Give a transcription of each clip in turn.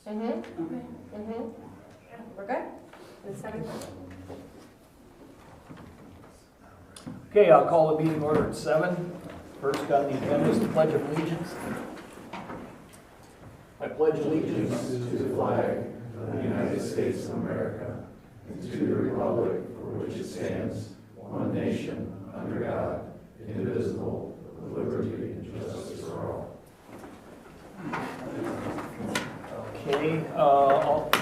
We're good? It's 7. Okay, I'll call the meeting order at 7. First on the agenda is the Pledge of Allegiance. I pledge allegiance to the flag of the United States of America and to the republic for which it stands, one nation, under God, indivisible, with liberty and justice for all. Okay,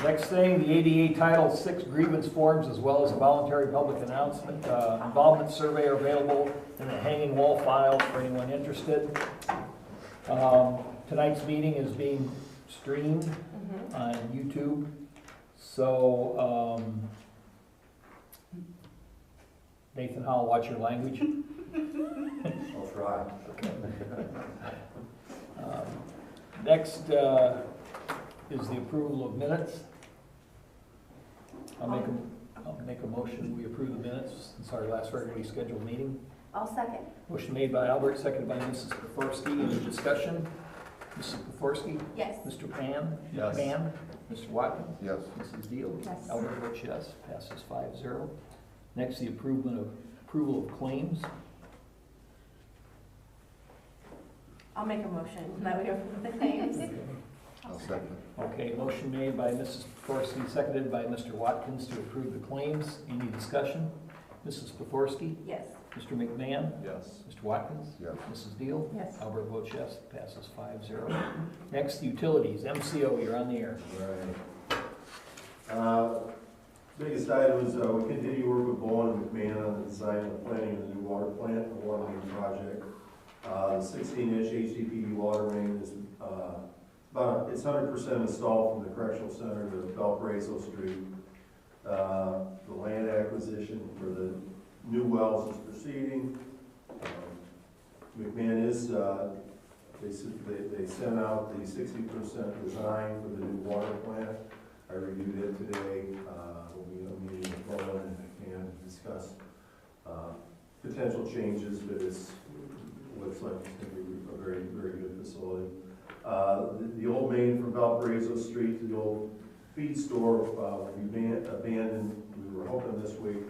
next thing, the ADA Title VI grievance forms as well as a voluntary public announcement. Involvement survey are available in the hanging wall file for anyone interested. Tonight's meeting is being streamed on YouTube. So, Nathan Howell, watch your language. I'll try. Okay. Next is the approval of minutes. I'll make a motion, we approve the minutes since our last regularly scheduled meeting. I'll second. Motion made by Albert, seconded by Mrs. Poforsky. Any discussion? Mrs. Poforsky? Yes. Mr. Pan? Yes. Pan? Mr. Watkins? Yes. Mrs. Deal? Yes. Albert votes yes, passes 5-0. Next, the approval of claims. I'll make a motion that we approve the claims. I'll second. Okay, motion made by Mrs. Poforsky, seconded by Mr. Watkins to approve the claims. Any discussion? Mrs. Poforsky? Yes. Mr. McMahon? Yes. Mr. Watkins? Yes. Mrs. Deal? Yes. Albert votes yes, passes 5-0. Next, utilities. MCO, you're on the air. Right. Biggest item is we continue to work with Bowen and McMahon on the design and planning of the new water plant, the water main project. The 16-inch HDPE water main is it's 100% installed from the correctional center to Valparaiso Street. The land acquisition for the new wells is proceeding. McMahon is they sent out the 60% design for the new water plant. I reviewed it today. We'll be in a meeting with Bowen and McMahon to discuss potential changes, but it looks like it's going to be a very, very good facility. The old main from Valparaiso Street to the old feed store will be abandoned. We were hoping this week.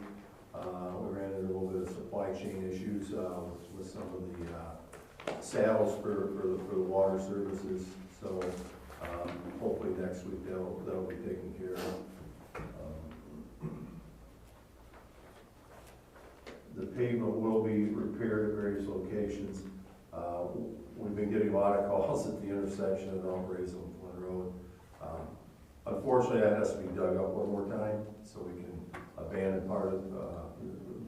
We ran into a little bit of supply chain issues with some of the sales for the water services. So hopefully next week that'll be taken care of. The pavement will be repaired at various locations. We've been getting a lot of calls at the intersection of Valparaiso and Flint Road. Unfortunately, that has to be dug up one more time so we can abandon part of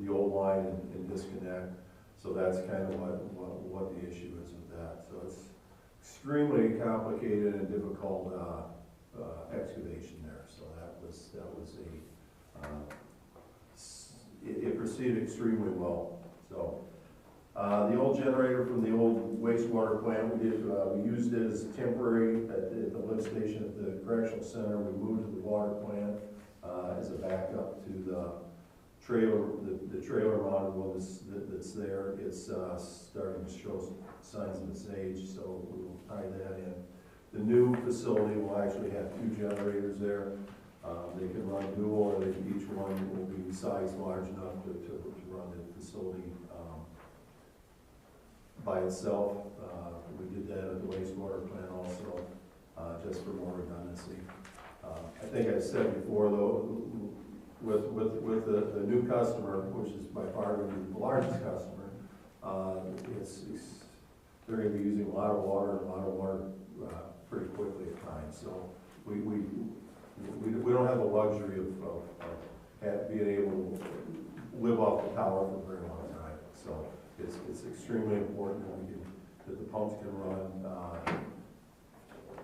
the old line and disconnect. So that's kind of what the issue is with that. So it's extremely complicated and difficult excavation there. So that was it proceeded extremely well. So the old generator from the old wastewater plant, we used it as temporary at the lift station at the correctional center. We moved to the water plant as a backup to the trailer, the trailer mounted one that's there. It's starting to show signs of its age, so we will tie that in. The new facility will actually have 2 generators there. They can run dual, or each one will be sized large enough to run the facility by itself. We did that at the wastewater plant also, just for more redundancy. I think I said before though, with the new customer, which is by far going to be the largest customer, they're going to be using a lot of water pretty quickly at times. So we don't have the luxury of being able to live off the tower for a very long time. So it's extremely important that the pumps can run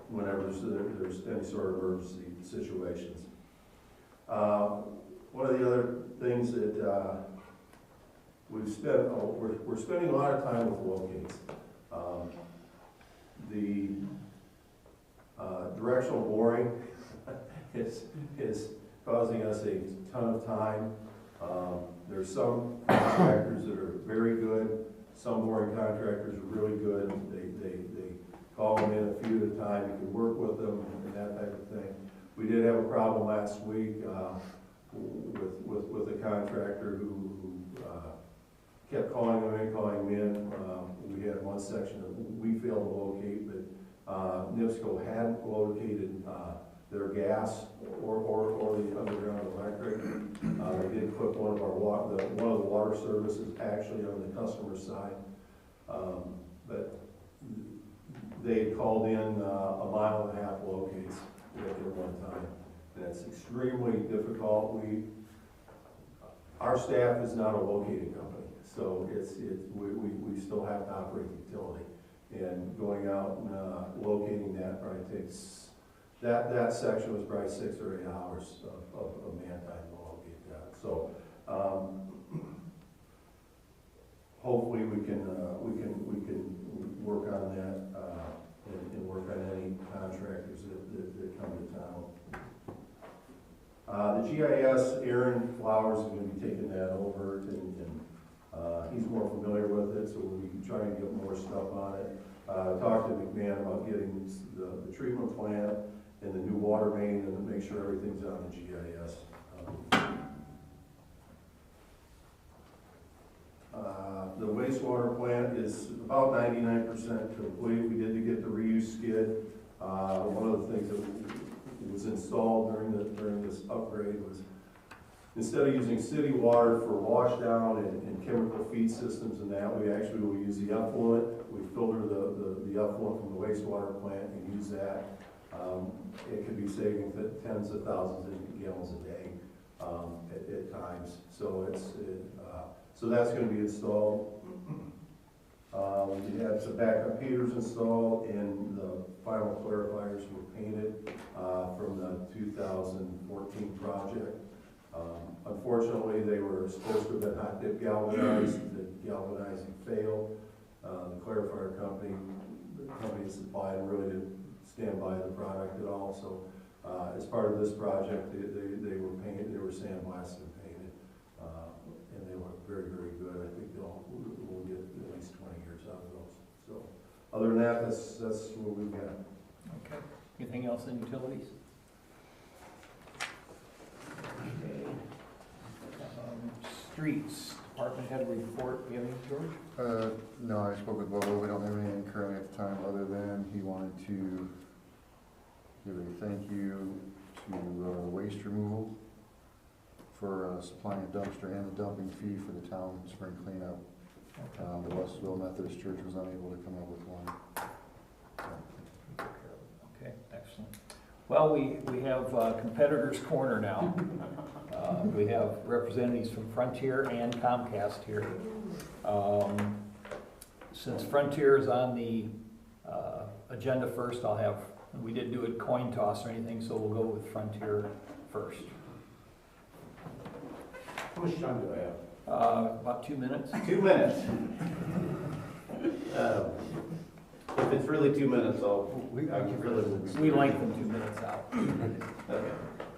whenever there's any sort of emergency situations. One of the other things that we're spending a lot of time with locates. The directional boring is causing us a ton of time. There's some contractors that are very good. Some boring contractors are really good. They call them in a few at a time. You can work with them and that type of thing. problem last week with a contractor who kept calling them in. We had one section that we failed to locate, but NIPSCO hadn't located their gas or the underground electric. They did put one of the water services actually on the customer side, but they called in a mile and a half locates at one time, and it's extremely difficult. Our staff is not a locating company, so we still have to operate the utility, and going out and locating that probably takes, that section was probably 6 or 8 hours of man time to locate that. So hopefully we can work on that and work on any contractors that come to town. The GIS, Aaron Flowers is going to be taking that over, and he's more familiar with it, so we'll be trying to get more stuff on it. Talked to McMahon about getting the treatment plant and the new water main, and make sure everything's on the GIS. The wastewater plant is about 99% complete. We did get the reuse skid. One of the things that was installed during this upgrade was, instead of using city water for wash down and chemical feed systems and that, we actually will use the effluent. We filter the effluent from the wastewater plant and use that. It could be saving tens of thousands of gallons a day at times. So so that's going to be installed. We had some backup heaters installed, and the final clarifiers were painted from the 2014 project. Unfortunately, they were supposed to have been hot dip galvanized. The galvanizing failed. The clarifier company, the company that supplied, really didn't stand by the product at all. So as part of this project, they were painted, they were sandblasted and painted, and they look very, very good. I think we'll get at least 20 years out of those. So other than that, that's what we've got. Okay. Anything else in utilities? Okay. Streets, department head report. Do you have any, George? No, I spoke with Bobo. We don't have anything currently at the time, other than he wanted to give a thank you to waste removal for supplying a dumpster and the dumping fee for the town spring cleanup. Okay. The Westville Methodist Church was unable to come up with one. Okay, excellent. Well, we have competitors' corner now. We have representatives from Frontier and Comcast here. Since Frontier is on the agenda first, we didn't do a coin toss or anything, so we'll go with Frontier first. How much time do I have? About 2 minutes. 2 minutes. If it's really 2 minutes, We lengthen 2 minutes out. Okay.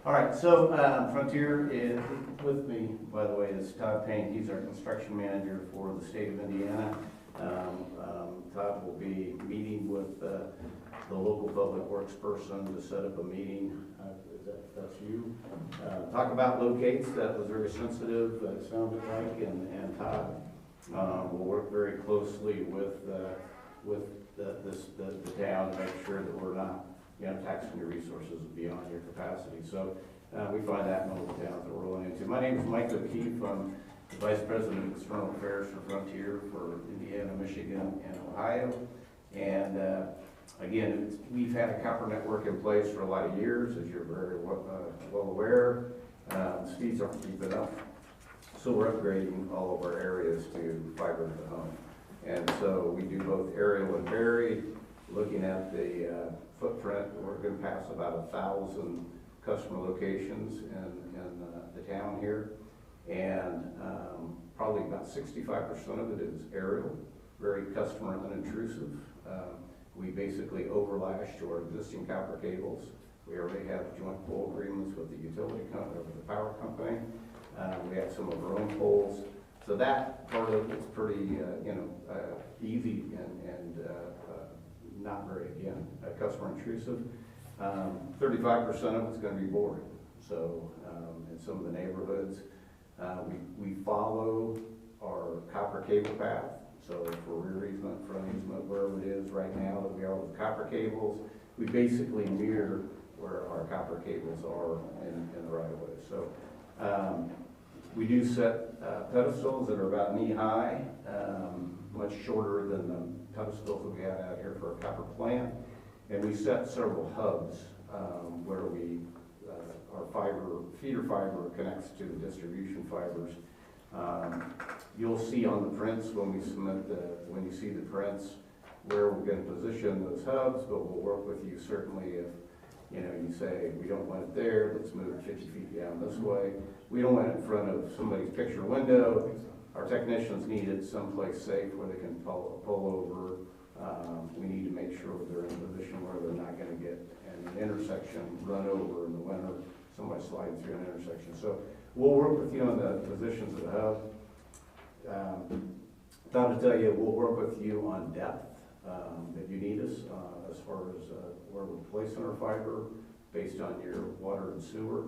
All right, so Frontier is with me, by the way, is Todd Payne. He's our construction manager for the state of Indiana. Todd will be meeting with the local public works person to set up a meeting. That's you. Talk about locates. That was very sensitive, it sounded like, and Todd will work very closely with the town to make sure that we're not taxing your resources beyond your capacity. So we find that in all the towns that we're rolling into. My name is Mike O'Keefe. I'm the Vice President of External Affairs for Frontier for Indiana, Michigan, and Ohio. And again, we've had a copper network in place for a lot of years, as you're very well aware. Speeds aren't keeping up. So we're upgrading all of our areas to fiber to the home. And so we do both aerial and buried. Looking at the footprint, we're going to pass about 1,000 customer locations in the town here. And probably about 65% of it is aerial, very customer unintrusive. We basically overlash to our existing copper cables. We already have joint pole agreements with the utility company, with the power company. We have some of our own poles. So that part of it's pretty, easy and not very, again, customer intrusive. 35% of it's gonna be boring. So, in some of the neighborhoods, we follow our copper cable path. So for rear easement, front easement, wherever it is right now that we are with copper cables, we basically mirror where our copper cables are in the right of way. So, we do set pedestals that are about knee high, much shorter than the pedestals that we have out here for a copper plant. And we set several hubs where our feeder fiber connects to the distribution fibers. You'll see on the prints when you see the prints where we're going to position those hubs, but we'll work with you certainly if you say we don't want it there, let's move it 50 feet down this way. We don't want it in front of somebody's picture window. Our technicians need it someplace safe where they can pull over. We need to make sure they're in a position where they're not going to get an intersection run over in the winter, somebody sliding through an intersection. So we'll work with you on the positions of the hub. Tom, to tell you, we'll work with you on depth that you need us as far as where we're placing our fiber based on your water and sewer.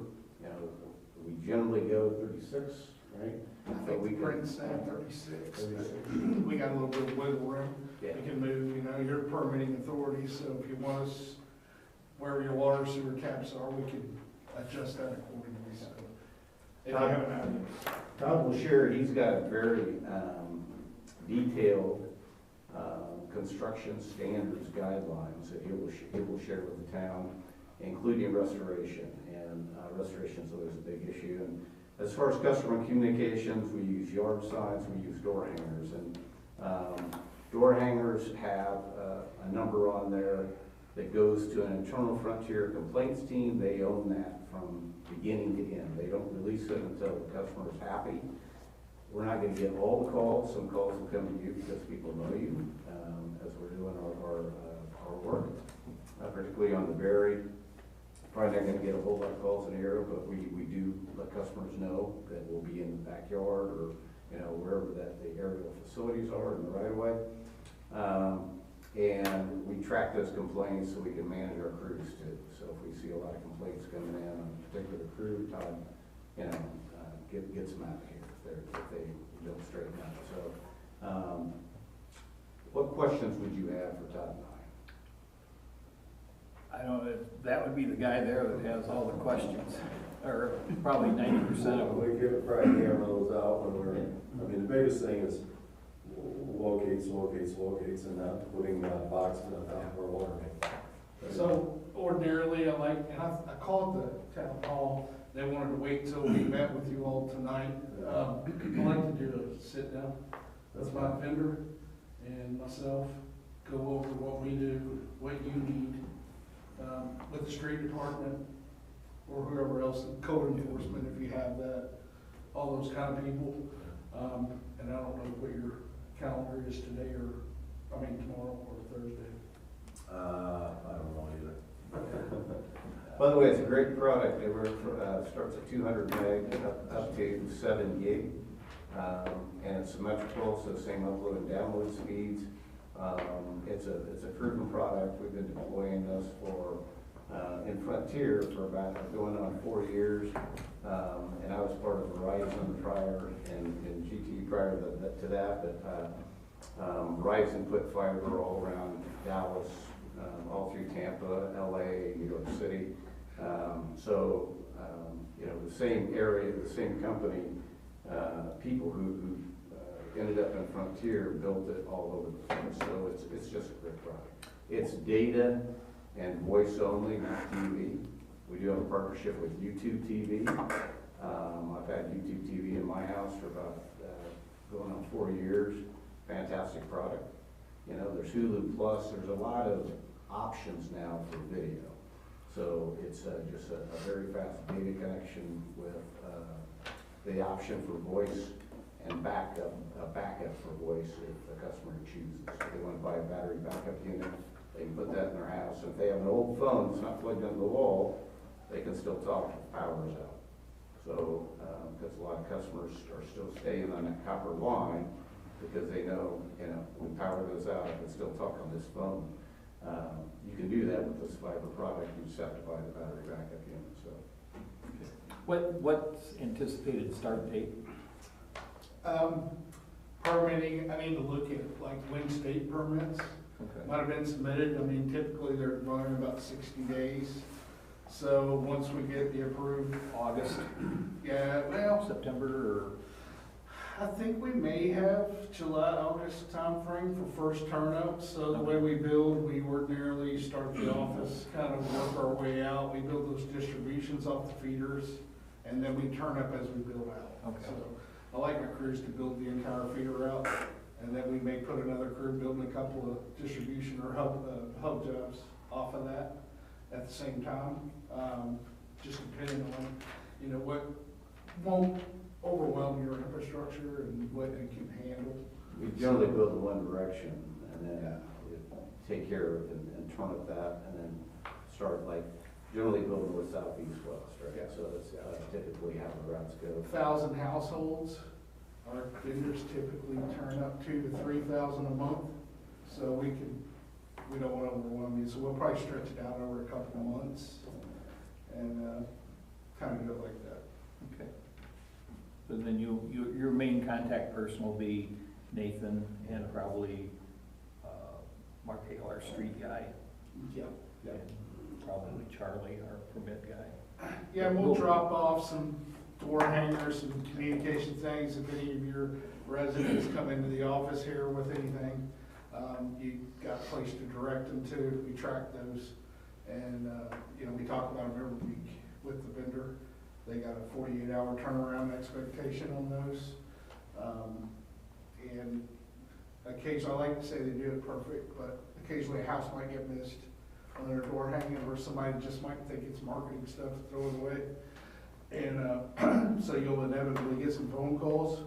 We generally go 36, right? I think we bring Sam 36. 36. We got a little bit of wiggle room. Yeah. We can move, you're permitting authority, so if you want us, wherever your water sewer caps are, we can adjust that accordingly, so. If you have an idea. Todd will share, he's got a very detailed construction standards guidelines that he will share with the town, including restoration. And restoration is always a big issue. And as far as customer communications, we use yard signs, we use door hangers. And door hangers have a number on there that goes to an internal Frontier complaints team. They own that from beginning to end. They don't release it until the customer is happy. We're not going to get all the calls. Some calls will come to you because people know you as we're doing our work, particularly on the Berry. Probably not going to get a whole lot of calls in the area, but we do let customers know that we'll be in the backyard or wherever that the aerial facilities are in the right of way. And we track those complaints so we can manage our crews too. So if we see a lot of complaints coming in on a particular crew, Todd, gets them out of here if they don't straighten out. So, what questions would you have for Todd and I? I don't know, that would be the guy there that has all the questions, or probably 90% of them. We could probably hammer those out when the biggest thing is locates, and not putting boxes on top of our water main. So ordinarily, and I called the town hall, they wanted to wait till we met with you all tonight. I'd like to do a sit down with my vendor and myself, go over what we do, what you need, with the street department or whoever else, code enforcement if you have that, all those kind of people. And I don't know what your calendar is today tomorrow or Thursday. I don't know either. By the way, it's a great product. It starts at 200 meg up to 7 gig. And it's symmetrical, so same upload and download speeds. It's a proven product. We've been deploying this in Frontier for about going on 4 years. And I was part of Verizon prior and GTE prior to that, but Verizon put fiber all around Dallas, all through Tampa, LA, New York City. The same area, the same company, people who ended up in Frontier built it all over the place. So it's just a great product. It's data and voice only, not TV. We do have a partnership with YouTube TV. I've had YouTube TV in my house for about going on 4 years. Fantastic product. There's Hulu Plus. There's a lot of options now for video. So it's just a very fast data connection with the option for voice and a backup for voice if the customer chooses. If they want to buy a battery backup unit, they can put that in their house. If they have an old phone that's not plugged into the wall, they can still talk if the power is out. So, because a lot of customers are still staying on that copper line because they know, when power goes out, I can still talk on this phone. You can do that with this fiber product, you just have to buy the battery backup unit, so. What's anticipated start date? Permitting, I need to look at like when state permits Okay. might have been submitted. I mean, typically they're running about 60 days. So once we get the approved, August, yeah, well, September, I think we may have July, August timeframe for first turn up. So the way we build, we ordinarily start the office, kind of work our way out. We build those distributions off the feeders, and then we turn up as we build out. Okay. So I like my crews to build the entire feeder out, and then we may put another crew building a couple of distribution or hub jobs off of that at the same time. Just depending on, you know, what won't overwhelm your infrastructure and what it can handle. We generally build in one direction, and then we take care of and turn up that, and then start like, generally building with south, east, west, right? Yeah. So that's typically how the routes go. 1,000 households, our vendors typically turn up 2,000 to 3,000 a month, so we don't want to overwhelm you, so we'll probably stretch it out over a couple of months, and kind of go like that. okay. So then your main contact person will be Nathan and probably Mark Hale, our street guy. Yeah. And probably Charlie, our permit guy. Yeah, we'll drop off some door hangers, some communication things, if any of your residents come into the office here with anything, you got a place to direct them to, we track those. And, you know, we talk about them every week with the vendor. They got a 48-hour turnaround expectation on those. And occasionally, I like to say they do it perfect, but occasionally a house might get missed on their door hanging, or somebody just might think it's marketing stuff to throw it away. And so you'll inevitably get some phone calls,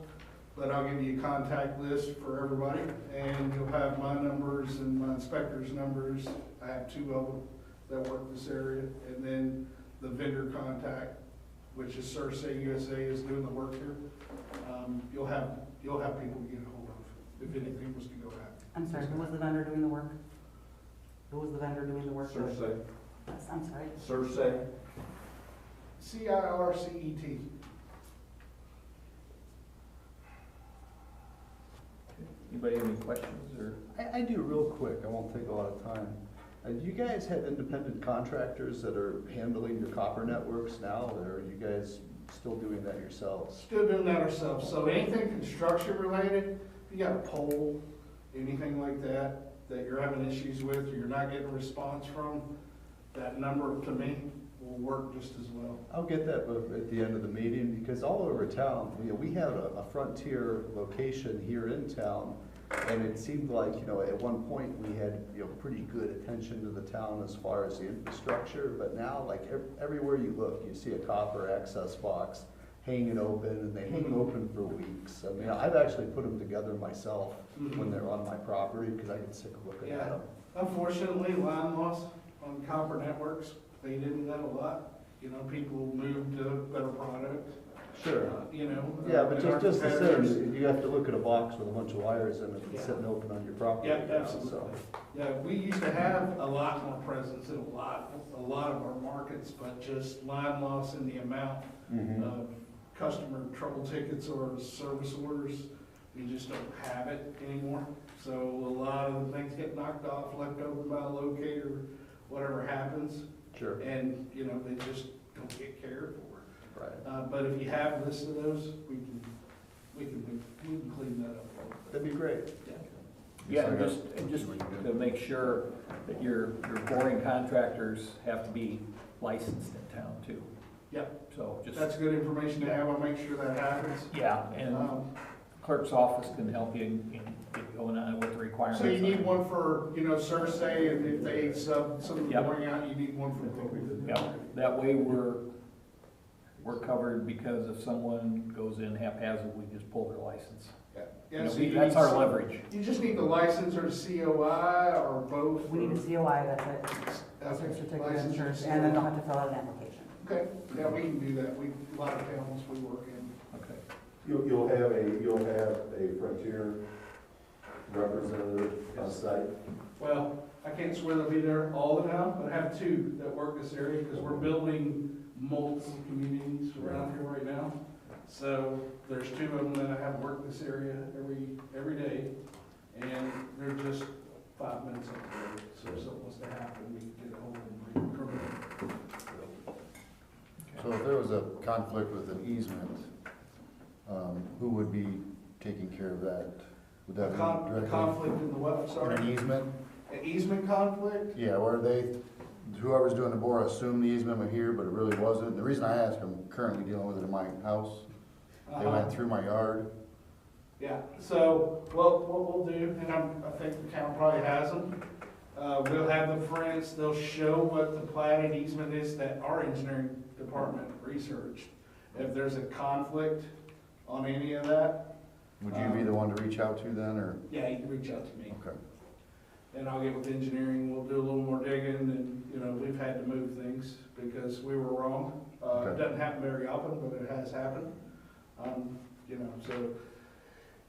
but I'll give you a contact list for everybody, and you'll have my numbers and my inspector's numbers. I have 2 of them that work this area, and then the vendor contact, which is Cersei USA, is doing the work here. You'll have people to get a hold of if anything was to go happen. I'm sorry, who was the vendor doing the work? Who was the vendor doing the work? Cersei. Yes, I'm sorry. Cersei. CIRCET. Anybody have any questions or? I do real quick, I won't take a lot of time. Do you guys have independent contractors that are handling your copper networks now, or are you guys still doing that yourselves? Still doing that ourselves. So anything construction related, if you got a pole, anything like that, that you're having issues with, or you're not getting a response from, that number to me will work just as well. I'll get that at the end of the meeting, because all over town, we have a Frontier location here in town, and it seemed like, at one point, we had, pretty good attention to the town as far as the infrastructure, but now, like, everywhere you look, you see a copper access box hanging open, and they hang open for weeks. I mean, I've actually put them together myself when they're on my property, because I get sick of looking at them. Unfortunately, line loss on copper networks, they did that a lot. People moved to a better product. Sure. Yeah, but just the same, you have to look at a box with a bunch of wires in it, Yeah. sitting open on your property. Yeah, now, absolutely. so. Yeah, we used to have a lot more presence in a lot of our markets, but just line loss in the amount of customer trouble tickets or service orders, we just don't have it anymore. So a lot of the things get knocked off, left over by a locator, whatever happens, Sure, and, they just don't get cared for. right. But if you have a list of those, we can clean that up a little bit. That'd be great. Yeah, and just to make sure that your boring contractors have to be licensed in town too. Yep. So just, That's good information to have. I'll make sure that happens. yeah, and clerk's office can help you in get going on what the requirements So you are. need one for, Cersei, and if they sub some of the Yep. boring out, you need one for the. Yeah, that way we're covered, because if someone goes in haphazard, we just pull their license. Yeah, so you That's need our some- leverage. You just need the license or the COI or both. We need a COI, that's it. That's a certificate of License or insurance, COI. and then they'll have to fill out an application. Okay, yeah, we can do that. A lot of towns we work in. Okay. You'll have a Frontier representative on site. Well, I can't swear they'll be there all the time, but I have two that work this area, because we're building multiple communities around here right now. So there's two of them that I have work this area every day, and they're just 5 minutes up the road. So if something was to happen, we can get a hold of them and bring them. So if there was a conflict with an easement, who would be taking care of that? Would that be A directly? conflict in the what, I'm In sorry? an easement? An easement conflict? Yeah, where whoever's doing the bore assumed the easement was here, but it really wasn't. The reason I ask, I'm currently dealing with it in my house. They went through my yard. Yeah, so what we'll do, and I think the town probably has them, we'll have the friends, they'll show what the platted easement is that our engineering department researched. If there's a conflict on any of that, Would you be the one to reach out to then, or? yeah, you can reach out to me. Okay. And I'll get with engineering, we'll do a little more digging, and, you know, we've had to move things because we were wrong. It Okay. doesn't happen very often, but it has happened. You know, so,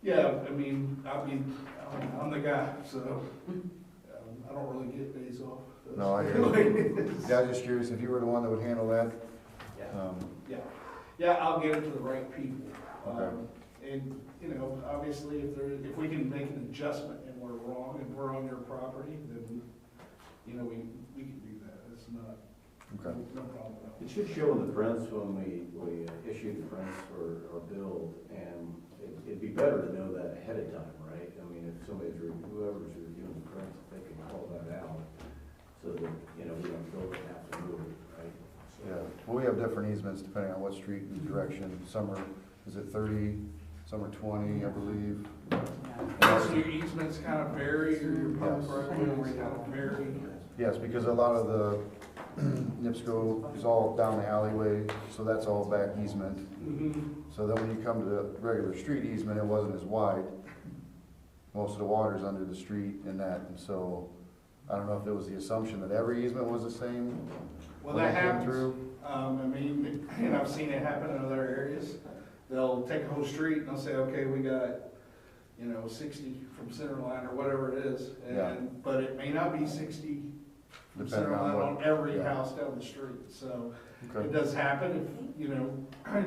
yeah, I mean, I'm the guy, so, I don't really get days off. No, I hear you. Yeah, I was just curious if you were the one that would handle that. Yeah, yeah, I'll get it to the right people. Okay. And, you know, obviously, if we can make an adjustment and we're wrong and we're on your property, then, you know, we can do that. It's not, Okay. no problem at all. It should show in the prints when we issue the prints or build, and it'd be better to know that ahead of time, right? I mean, if whoever's reviewing the prints, if they can call that out, so that, you know, we don't build and have to move it, right? Yeah, well, we have different easements depending on what street and direction. Some are, is it 30, some are 20, I believe. So your easements kind of vary, or your public right of ways kind of vary. Yes, because a lot of the NIPSCO is all down the alleyway, so that's all back easement. So then when you come to the regular street easement, it wasn't as wide. Most of the water's under the street and that, and so I don't know if it was the assumption that every easement was the same. Well, when that it came happens. through. I mean, and I've seen it happen in other areas. They'll take a whole street and they'll say, okay, we got, you know, 60 from center line or whatever it is. Yeah. But it may not be 60 from center Depending on line what. on every yeah. house down the street. So Okay. it does happen if, you know,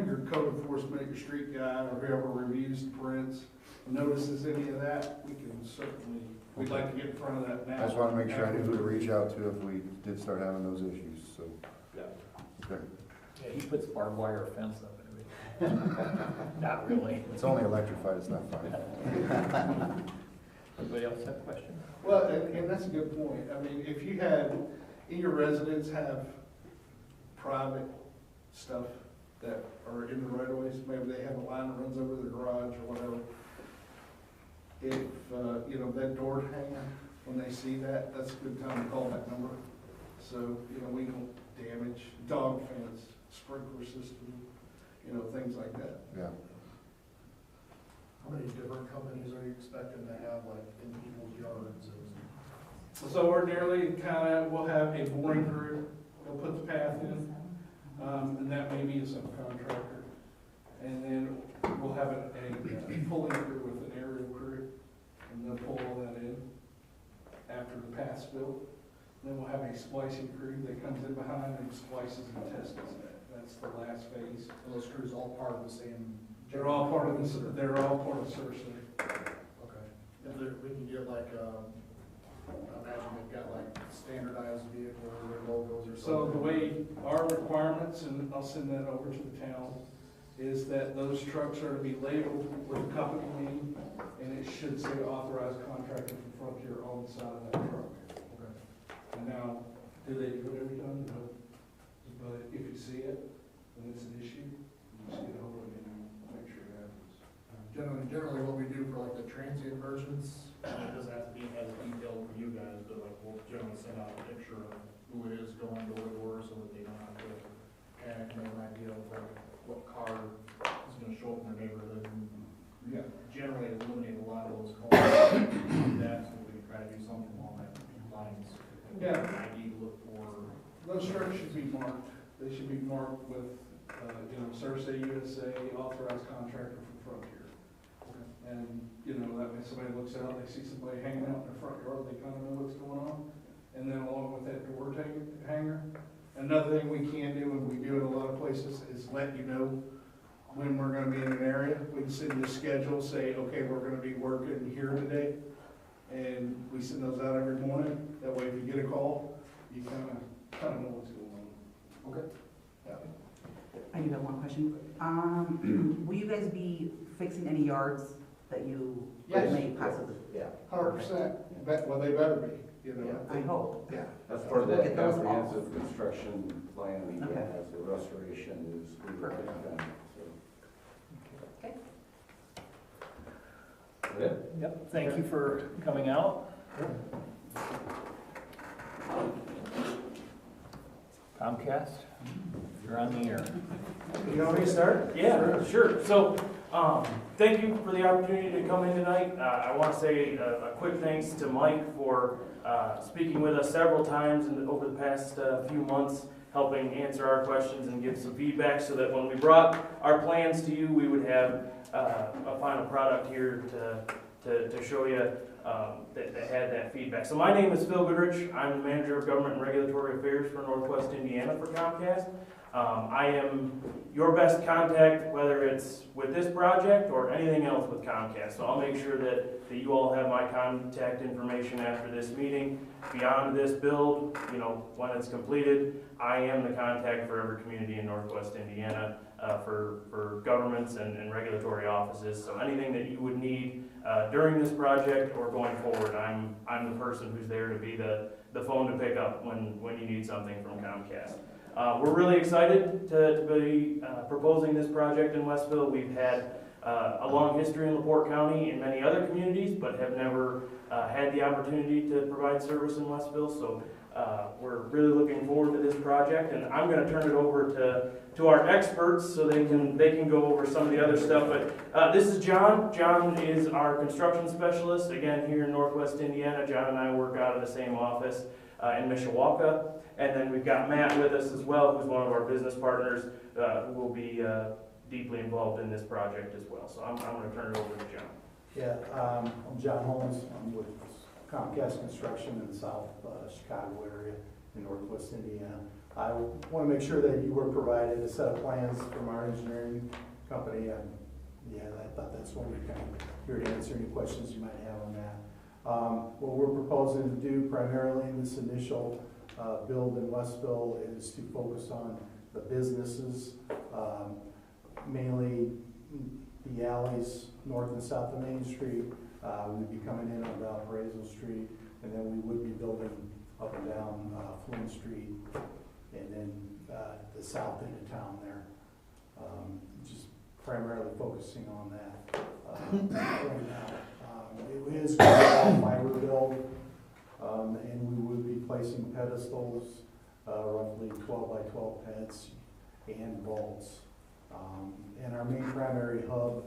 your code enforcement, your street guy, or whoever reviews the prints, notices any of that, we can certainly, we'd like to get in front of that now. I just wanted to make sure I knew who to reach out to if we did start having those issues, so. Yeah. Okay. Yeah, he puts barbed wire fence up and everything. Not really. It's only electrified, it's not fire. Anybody else have questions? Well, and that's a good point. I mean, if you had, in your residence have private stuff that are in the right of ways, maybe they have a line that runs over their garage or whatever. If, you know, that door hanger, when they see that, that's a good time to call that number. So, you know, we don't damage dog fence, sprinkler system, you know, things like that. Yeah. How many different companies are you expecting to have, like, in people's yards? So ordinarily, we'll have a boring crew, they'll put the path in, and that may be a subcontractor. And then we'll have a pulling crew with an aerial crew, and they'll pull all that in after the path's built. Then we'll have a splicing crew that comes in behind and splices and tests that. That's the last phase. Are those crews all part of the same? They're all part of this, they're all part of Cersei. Okay. If there, we can get like, I imagine they've got like standardized vehicles or their logos or something. So the way our requirements, and I'll send that over to the town, is that those trucks are to be labeled with a company name, and it should say authorized contractor from Frontier on the side of that truck. Okay. And now, do they do it every time? No. But if you see it, and it's an issue, you just get a hold of it and make sure it happens. Generally what we do for like the transient versions, it doesn't have to be as detailed for you guys, but like we'll generally send out a picture of who it is going door to door so that they don't have to panic and have an idea of like what car is gonna show up in their neighborhood. And Yeah. generally eliminate a lot of those calls. That, so we can try to do something along that lines. Yeah. ID to look for. Those trucks should be marked, they should be marked with, you know, Cersei USA, authorized contractor from Frontier. And, you know, that way somebody looks out, they see somebody hanging out in their front yard, they kind of know what's going on. And then along with that door hanger. Another thing we can do, and we do in a lot of places, is let you know when we're gonna be in an area. We can send you a schedule, say, okay, we're gonna be working here today. And we send those out every morning. That way if you get a call, you kind of know what's going on. Okay. I do have one question. Will you guys be fixing any yards that you Yes. may possibly? Yeah. 100%. Well, they better be, you know. I hope. Yeah. That's part of We'll that get those comprehensive construction plan we Okay. have, the restoration is. Perfect. So. Okay. Good. Yep, thank you for coming out. Comcast, you're on the air. You want me to start? Yeah, sure. So, thank you for the opportunity to come in tonight. I want to say a quick thanks to Mike for speaking with us several times over the past few months, helping answer our questions and give some feedback so that when we brought our plans to you, we would have a final product here to show you that had that feedback. So my name is Phil Goodrich. I'm the Manager of Government and Regulatory Affairs for Northwest Indiana for Comcast. I am your best contact, whether it's with this project or anything else with Comcast. So I'll make sure that you all have my contact information after this meeting. Beyond this build, you know, when it's completed, I am the contact for every community in Northwest Indiana for governments and regulatory offices. So anything that you would need during this project or going forward, I'm the person who's there to be the phone to pick up when you need something from Comcast. We're really excited to be proposing this project in Westville. We've had a long history in LaPorte County in many other communities, but have never had the opportunity to provide service in Westville. So we're really looking forward to this project, and I'm going to turn it over to our experts so they can go over some of the other stuff. But this is John. John is our construction specialist, again, here in Northwest Indiana. John and I work out of the same office in Mishawaka. And then we've got Matt with us as well, who's one of our business partners, who will be deeply involved in this project as well. So I'm going to turn it over to John. Yeah, I'm John Holmes. I'm with Comcast Construction in the South Chicago area in Northwest Indiana. I want to make sure that you were provided a set of plans from our engineering company. Yeah, I thought that's what we're kind of here to answer any questions you might have on that. What we're proposing to do primarily in this initial build in Westville is to focus on the businesses, mainly the alleys north and south of Main Street. We'd be coming in on Valparaiso Street, and then we would be building up and down Flynn Street, and then the south end of town there. Just primarily focusing on that right now. It is going to be all fiber build. And we would be placing pedestals, roughly 12 by 12 heads, and vaults. And our main primary hub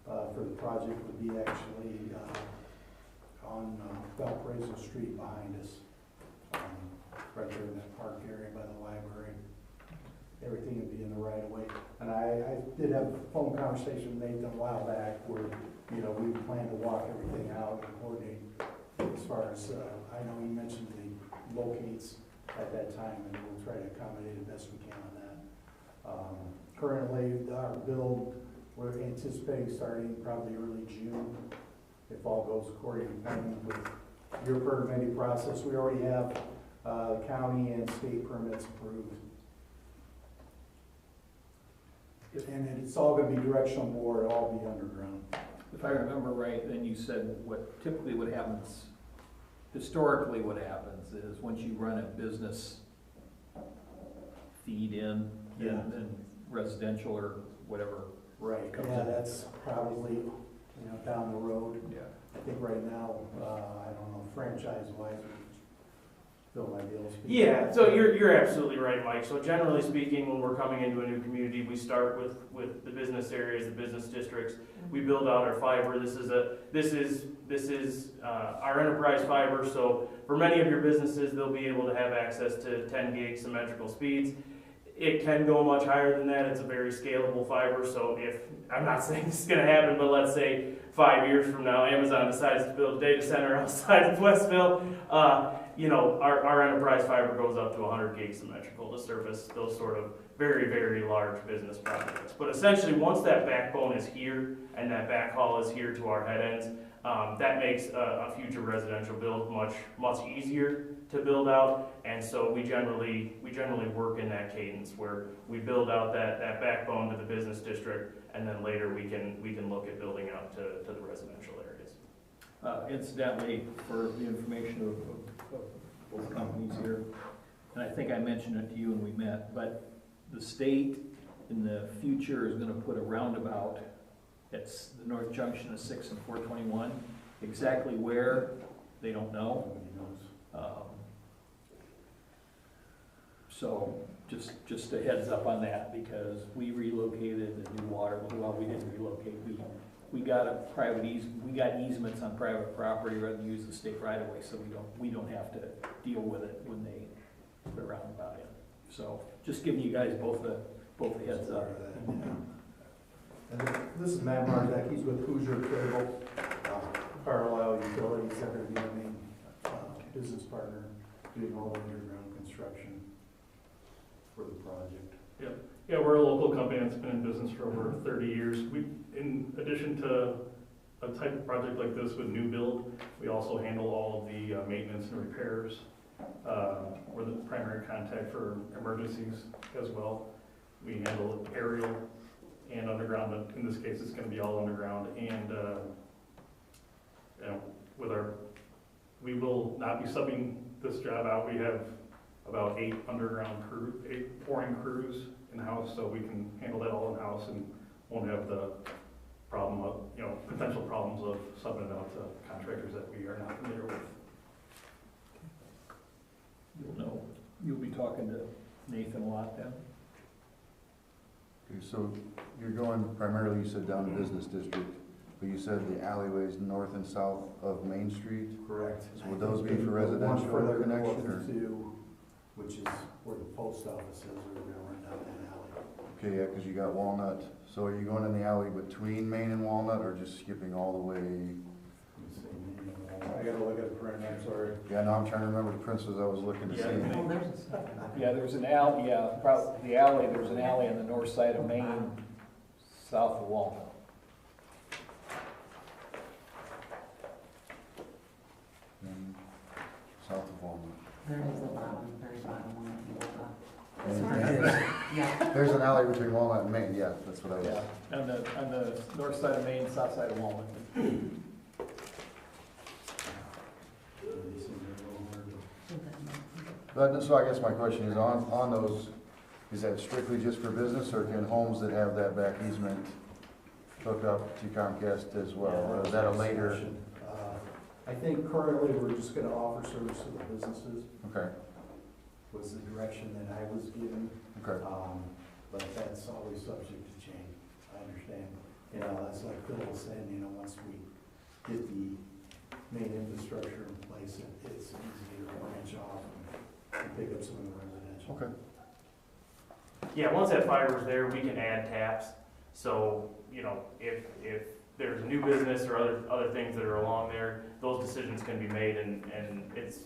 for the project would be actually on Valparaiso Street behind us, right there in that park area by the library. Everything would be in the right of way. And I did have a phone conversation with Nathan a while back where, you know, we plan to walk everything out and coordinate. As far as, I know he mentioned the locates at that time, and we'll try to accommodate the best we can on that. Currently, our build, we're anticipating starting probably early June, if all goes according to plan with your permitting process. We already have county and state permits approved. And it's all going to be directional bore, it'll all be underground. If I remember right, then you said what happens, historically what happens is once you run a business feed in, Yeah. and residential or whatever. Right, comes yeah, in. that's probably, you know, down the road. Yeah. I think right now, I don't know, franchise-wise, Phil might be able to speak. Yeah, so you're absolutely right, Mike. So generally speaking, when we're coming into a new community, we start with the business areas, the business districts. We build out our fiber. This is our enterprise fiber. So for many of your businesses, they'll be able to have access to 10 gig symmetrical speeds. It can go much higher than that. It's a very scalable fiber. So if, I'm not saying this is going to happen, but let's say 5 years from now, Amazon decides to build a data center outside of Westville, you know, our enterprise fiber goes up to 100 gig symmetrical to surface those sort of very, very large business projects. But essentially, once that backbone is here and that backhaul is here to our head ends, that makes a future residential build much easier to build out. And so we generally work in that cadence where we build out that backbone to the business district, and then later we can look at building out to the residential areas. Incidentally, for the information of both companies here, and I think I mentioned it to you when we met, but the state in the future is gonna put a roundabout at the north junction of 6 and 421. Exactly where, they don't know. So just a heads up on that, because we relocated the new water, well, we didn't relocate, we got a private we got easements on private property rather than use the state right of way, so we don't have to deal with it when they put a roundabout in. So just giving you guys both a heads up. And this is Matt Marzak, he's with Hoosier Cable, Carlisle Utilities, they're gonna be our main business partner, doing all the underground construction for the project. Yeah, we're a local company that's been in business for over 30 years. We, in addition to a type of project like this with new build, we also handle all of the maintenance and repairs. We're the primary contact for emergencies as well. We handle aerial and underground, but in this case, it's going to be all underground. And you know, we will not be subbing this job out. We have about 8 pouring crews in-house, so we can handle that all in-house and won't have the problem of, you know, potential problems of subbing it out to contractors that we are not familiar with. You'll be talking to Nathan a lot then? Okay, so you're going primarily, you said down to business district, but you said the alleyways north and south of Main Street? Correct. So would those be for The one residential further connection, north or? to, which is where the post office is, we're gonna run down that alley. Okay, yeah, because you got Walnut. So are you going in the alley between Main and Walnut, or just skipping all the way? I gotta look at the print, I'm sorry. Yeah, no, I'm trying to remember the principles I was looking to see. Oh, there's a second. Yeah, there's an alley, the alley, there's an alley on the north side of Main, south of Walnut. South of Walnut. There is the bottom, very bottom one, if you look up. Yeah. Yeah, There's an alley between Walnut and Main, yeah, that's what I was. Yeah, on the north side of Main, south side of Walnut. So I guess my question is, on those, is that strictly just for business, or can homes that have that back easement hook up to Comcast as well? Or is that a later? I think currently we're just gonna offer service to the businesses, Okay, was the direction that I was given. okay. But that's always subject to change, I understand. You know, that's like Phil was saying, you know, once we get the main infrastructure in place, it's easy to branch off and pick up some of the residential. Okay. Yeah, once that fiber's there, we can add taps. So, you know, if there's a new business or other things that are along there, those decisions can be made, and it's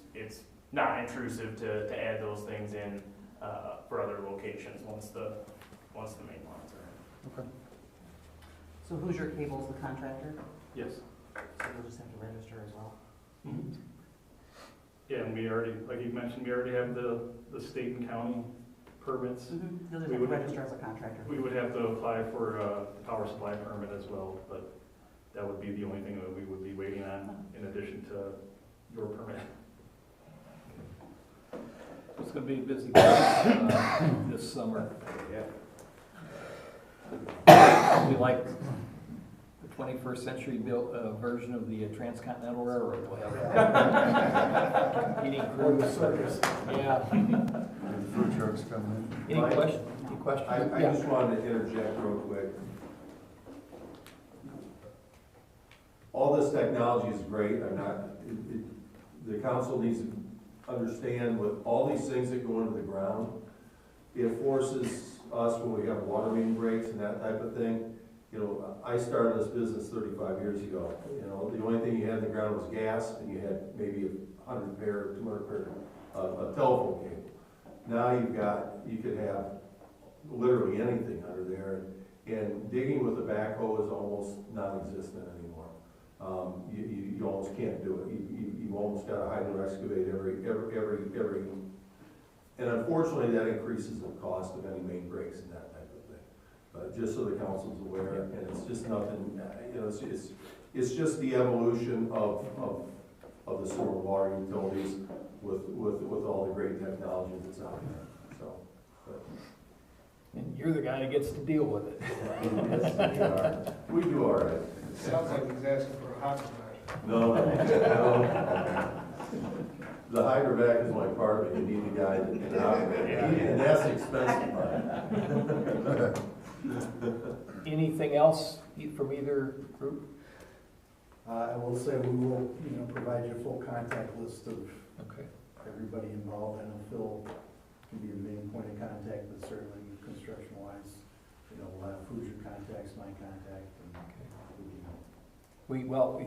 not intrusive to add those things in for other locations once the main lines are in. Okay. so Hoosier Cable's the contractor, Yes. so we'll just have to register as well. Mm-hmm. Yeah, and we already, like you mentioned, we already have the state and county permits. You'll just We have to would- register as a contractor. We would have to apply for a power supply permit as well, but that would be the only thing that we would be waiting on in addition to your permit. It's gonna be a busy this summer. We like the 21st century built version of the Transcontinental Railroad. We'll have eating Or the cruise. circus. Yeah. The food trucks coming in. Any questions? Any questions? I Yeah. just wanted to interject real quick. All this technology is great, the council needs to understand with all these things that go into the ground, it forces us when we have water main breaks and that type of thing. You know, I started this business 35 years ago. You know, the only thing you had in the ground was gas, and you had maybe 100 pair, 200 pair of telephone cable. Now you could have literally anything under there, and digging with a backhoe is almost non-existent anymore. You almost can't do it. You've almost got to hydro excavate every, and unfortunately that increases the cost of any main breaks and that type of thing. But just so the council's aware, and it's just nothing, you know, it's just the evolution of the sewer and water utilities with all the great technology that's out there, so. But. And you're the guy that gets to deal with it. Yes, we do all right. Sounds like he's asking for a hot tonight. No. The hydrovac is only part of it, you need the guy that can operate it, and that's expensive. Anything else from either group? I will say we will, provide you a full contact list of Okay. everybody involved. I know Phil can be the main point of contact, but certainly construction-wise, we'll have Hoosier contacts, my contact, and We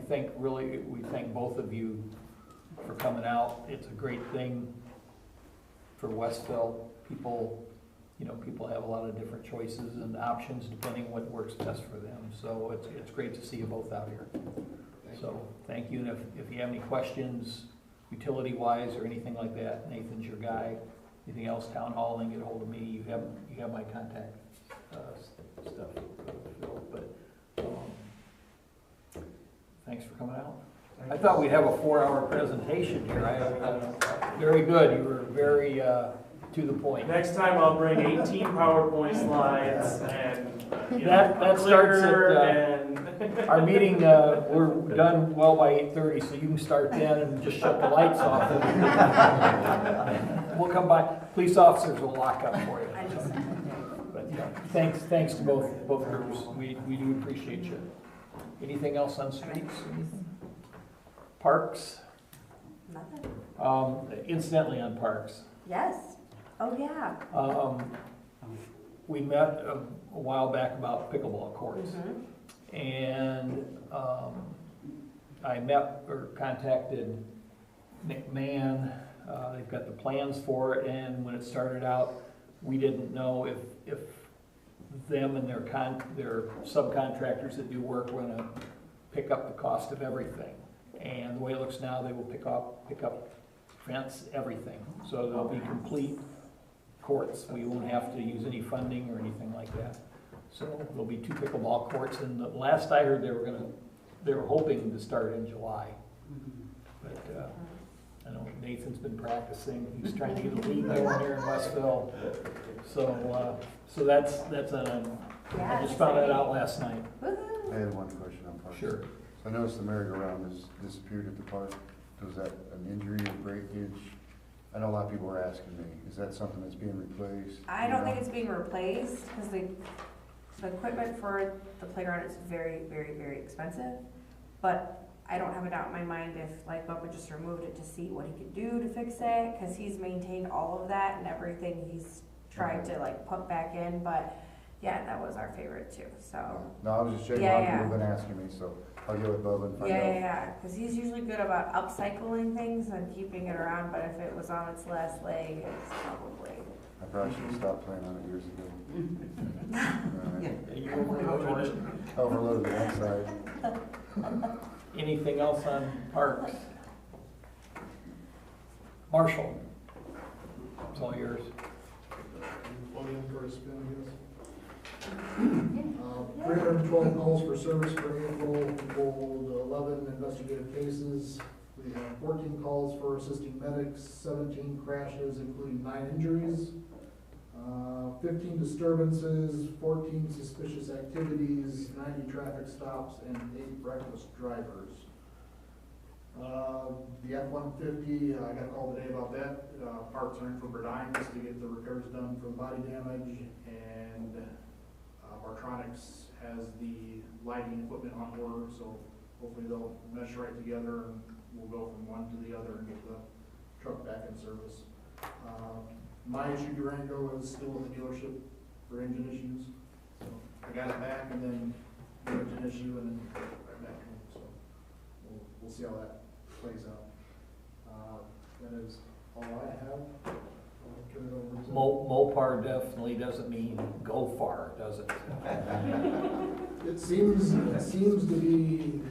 thank both of you for coming out. It's a great thing for Westville. People have a lot of different choices and options depending what works best for them. So it's great to see you both out here. So thank you. And if you have any questions, utility-wise or anything like that, Nathan's your guy. Anything else, town hall, then get a hold of me. You have my contact stuff, Phil. But thanks for coming out. I thought we'd have a 4-hour presentation here. Very good. You were very to the point. Next time I'll bring 18 PowerPoint slides and That starts at and our meeting. We're done well by 8:30, so you can start then and just shut the lights off. We'll come by. Police officers will lock up for you. But thanks to both groups. We do appreciate you. Anything else on streets? Parks? Nothing. Incidentally, on parks. Yes. Oh, yeah. We met a while back about pickleball courts. Mm-hmm. And I contacted McMahon. They've got the plans for it, and when it started out, we didn't know if them and their subcontractors that do work were gonna pick up the cost of everything. And the way it looks now, they will pick up fence, everything. So they'll be complete courts. We won't have to use any funding or anything like that. So there'll be 2 pickleball courts, and the last I heard, they were hoping to start in July. But I know Nathan's been practicing. He's trying to get a league going here in Westville. So that's I just found that out last night. I had one question on parks. Sure. So I noticed the merry-go-round has disappeared at the park. Was that an injury or breakage? I know a lot of people were asking me, is that something that's being replaced? I don't think it's being replaced because the equipment for the playground is very, very, very expensive. But I don't have a doubt in my mind if like Bubba just removed it to see what he could do to fix it, because he's maintained all of that and everything he's tried to like put back in. But yeah, that was our favorite too. So No, I was just checking. Yeah, A lot of yeah. people have been asking me, so I'll get with Bubba and find out. yeah, because he's usually good about upcycling things and keeping it around. But if it was on its last leg, it's probably. I probably should have stopped playing on it years ago. Overloaded the outside. Anything else on parks? Marshall, it's all yours. Podium for a spin, I guess. 312 calls for service for April, we pulled 11 investigative cases. We have 14 calls for assisting medics, 17 crashes, including 9 injuries, 15 disturbances, 14 suspicious activities, 90 traffic stops, and 8 reckless drivers. The F-150, I got a call today about that. Parts are in for Berdines to get the repairs done for the body damage, and Bartronics has the lighting equipment on order, so hopefully they'll mesh right together and we'll go from one to the other and get the truck back in service. my issue Durango is still in the dealership for engine issues. So I got it back and then the engine issue and then right back home, so we'll see how that plays out. That is all I have. I'll turn it over to. Mopar definitely doesn't mean go far, does it? It seems to be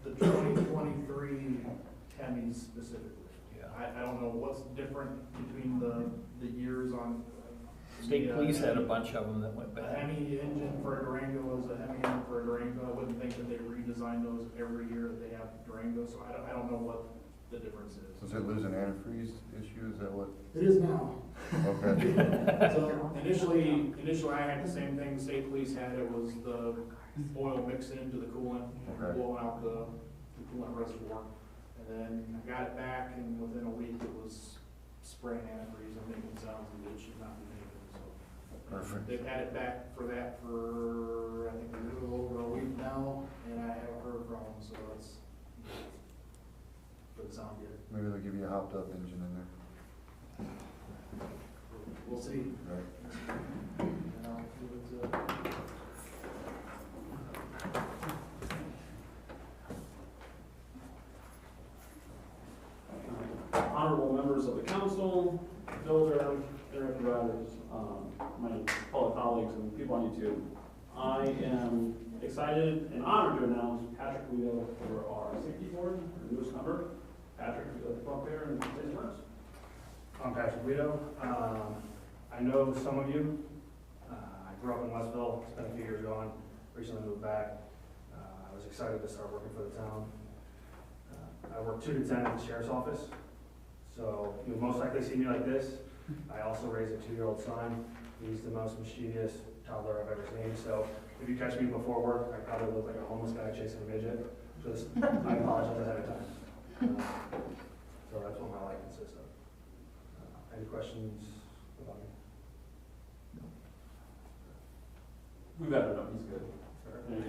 the 2023 Hemis specifically. Yeah. I don't know what's different between the years on. State the, police had a bunch of them that went The bad. Hemi engine for a Durango is a Hemi engine for a Durango. I wouldn't think that they redesign those every year that they have Durango, so I don't know what the difference is. Does it lose an antifreeze issue? Is that what? It is now. Okay. So initially I had the same thing state police had. It was the oil mixed into the coolant, Okay. blowing out the coolant reservoir. And then I got it back, and within a week it was spraying antifreeze and making sounds that it should not be making. So Perfect. they've had it back for that for I think a little over a week now, and I haven't heard from them. So that's doesn't sound good. Maybe they'll give you a hopped up engine in there. We'll see. Right. And I'll give it to. Honorable members of the council, builder, internet providers, my fellow colleagues and people on YouTube. I am excited and honored to announce Patrick Guido for our safety board, our newest member. Patrick, would you like to come up here and say some words? I'm Patrick Guido. I know some of you. I grew up in Westville, spent a few years gone, recently moved back. I was excited to start working for the town. I work 2 to 10 at the sheriff's office, so you'll most likely see me like this. I also raise a 2-year-old son. He's the most mischievous toddler I've ever seen, so if you catch me before work, I probably look like a homeless guy chasing a midget. Just, I apologize ahead of time. So that's what my life consists of. Any questions about me? We better know, he's good. There you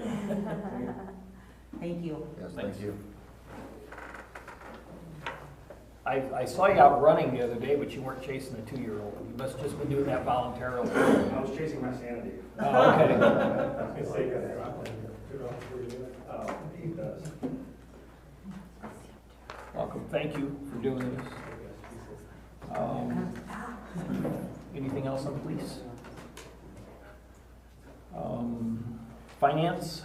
go. Thank you. Yes, Thanks. thank you. I saw you out running the other day, but you weren't chasing a 2-year-old. You must have just been doing that voluntarily. I was chasing my sanity. Oh, okay. It's like he does. Welcome, thank you for doing this. Anything else on police? Finance?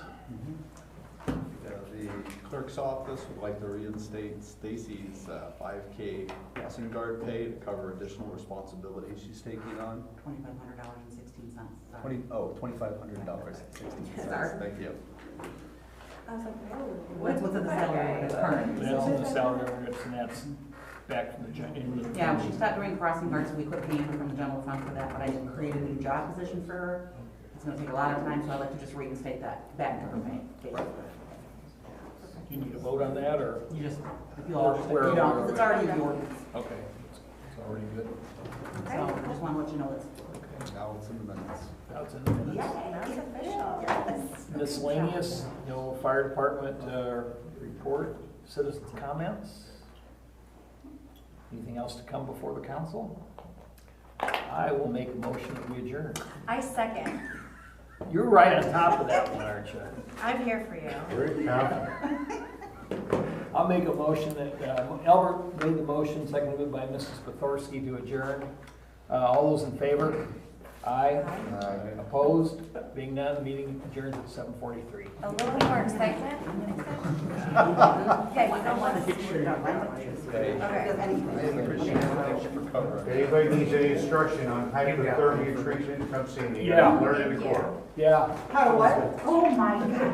The clerk's office would like to reinstate Stacy's 5K crossing guard pay to cover additional responsibilities she's taking on. $2,500.16. $2,500.16. Thank you. I was like, oh. What's in the salary that's current? That's in the salary ordinance, and that's back from the general. Yeah, she stopped doing crossing guards, so we quit paying her from the general fund for that, but I created a new job position for her. It's gonna take a lot of time, so I'd like to just reinstate that back to her pay. Do you need a vote on that, or? You just, if you all, Where- you don't, 'cause it's already in the ordinance. Okay, it's already good. So I just wanna let you know this. Now it's in the minutes. That's in the minutes. Yeah, it's official. Yes. Miscellaneous, no fire department report, citizens' comments? Anything else to come before the council? I will make a motion that we adjourn. I second. You're right on top of that one, aren't you? I'm here for you. Very confident. I'll make a motion that, Albert made the motion, seconded by Mrs. Pothorsky to adjourn. All those in favor? Aye. Opposed? Being none, the meeting adjourns at 7:43. A little more excitement. Okay, you don't want to. If anybody needs any instruction on hypothermia treatment, come see me. Yeah. Learn in the course. Yeah. How to what? Oh my God.